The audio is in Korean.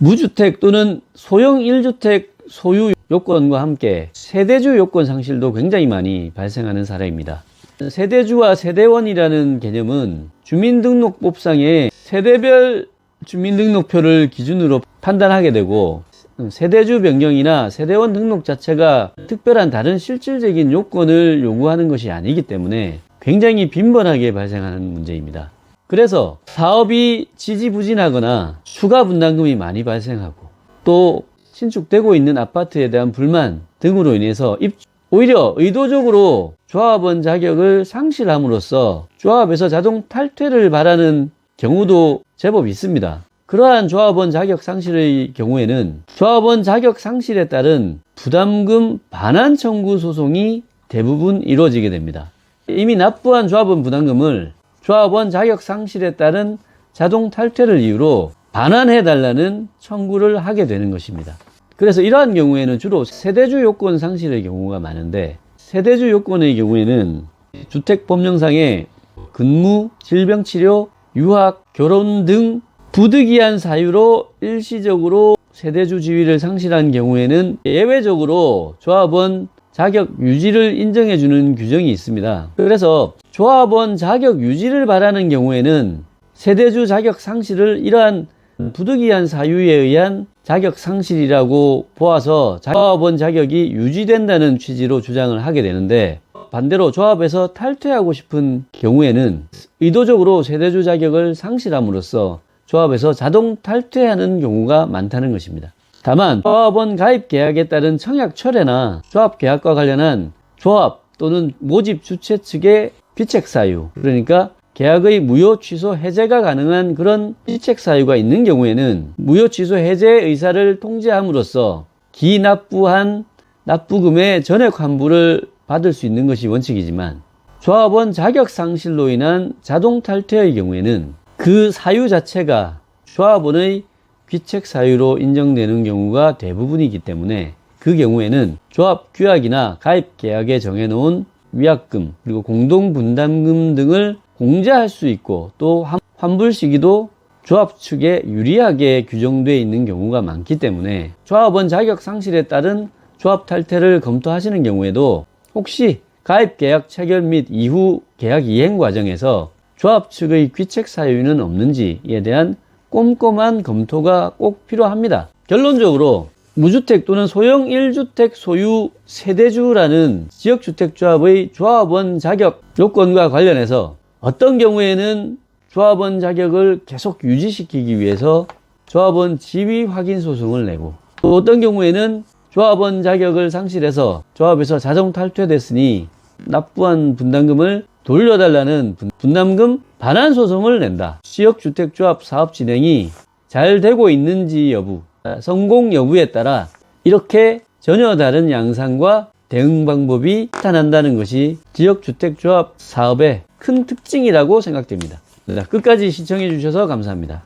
무주택 또는 소형 1주택 소유 요건과 함께 세대주 요건 상실도 굉장히 많이 발생하는 사례입니다. 세대주와 세대원이라는 개념은 주민등록법상의 세대별 주민등록표를 기준으로 판단하게 되고, 세대주 변경이나 세대원 등록 자체가 특별한 다른 실질적인 요건을 요구하는 것이 아니기 때문에 굉장히 빈번하게 발생하는 문제입니다. 그래서 사업이 지지부진하거나 추가 분담금이 많이 발생하고, 또 신축되고 있는 아파트에 대한 불만 등으로 인해서 오히려 의도적으로 조합원 자격을 상실함으로써 조합에서 자동 탈퇴를 바라는 경우도 제법 있습니다. 그러한 조합원 자격 상실의 경우에는 조합원 자격 상실에 따른 부담금 반환 청구 소송이 대부분 이루어지게 됩니다. 이미 납부한 조합원 부담금을 조합원 자격 상실에 따른 자동 탈퇴를 이유로 반환해달라는 청구를 하게 되는 것입니다. 그래서 이러한 경우에는 주로 세대주 요건 상실의 경우가 많은데, 세대주 요건의 경우에는 주택법령상의 근무, 질병치료, 유학, 결혼 등 부득이한 사유로 일시적으로 세대주 지위를 상실한 경우에는 예외적으로 조합원 자격 유지를 인정해주는 규정이 있습니다. 그래서 조합원 자격 유지를 바라는 경우에는 세대주 자격 상실을 이러한 부득이한 사유에 의한 자격 상실이라고 보아서 조합원 자격이 유지된다는 취지로 주장을 하게 되는데, 반대로 조합에서 탈퇴하고 싶은 경우에는 의도적으로 세대주 자격을 상실함으로써 조합에서 자동 탈퇴하는 경우가 많다는 것입니다. 다만 조합원 가입 계약에 따른 청약 철회나 조합 계약과 관련한 조합 또는 모집 주체 측의 귀책 사유, 그러니까 계약의 무효 취소 해제가 가능한 그런 귀책 사유가 있는 경우에는 무효 취소 해제 의사를 통지함으로써 기납부한 납부금의 전액 환불을 받을 수 있는 것이 원칙이지만, 조합원 자격 상실로 인한 자동 탈퇴의 경우에는 그 사유 자체가 조합원의 귀책 사유로 인정되는 경우가 대부분이기 때문에, 그 경우에는 조합 규약이나 가입 계약에 정해놓은 위약금 그리고 공동분담금 등을 공제할 수 있고, 또 환불 시기도 조합 측에 유리하게 규정되어 있는 경우가 많기 때문에 조합원 자격 상실에 따른 조합 탈퇴를 검토하시는 경우에도 혹시 가입 계약 체결 및 이후 계약 이행 과정에서 조합 측의 귀책 사유는 없는지에 대한 꼼꼼한 검토가 꼭 필요합니다. 결론적으로 무주택 또는 소형 1주택 소유 세대주라는 지역주택조합의 조합원 자격 요건과 관련해서 어떤 경우에는 조합원 자격을 계속 유지시키기 위해서 조합원 지위 확인 소송을 내고, 또 어떤 경우에는 조합원 자격을 상실해서 조합에서 자동 탈퇴됐으니 납부한 분담금을 돌려달라는 분담금 반환 소송을 낸다. 지역주택조합 사업 진행이 잘 되고 있는지 여부, 성공 여부에 따라 이렇게 전혀 다른 양상과 대응 방법이 나타난다는 것이 지역주택조합 사업의 큰 특징이라고 생각됩니다. 끝까지 시청해 주셔서 감사합니다.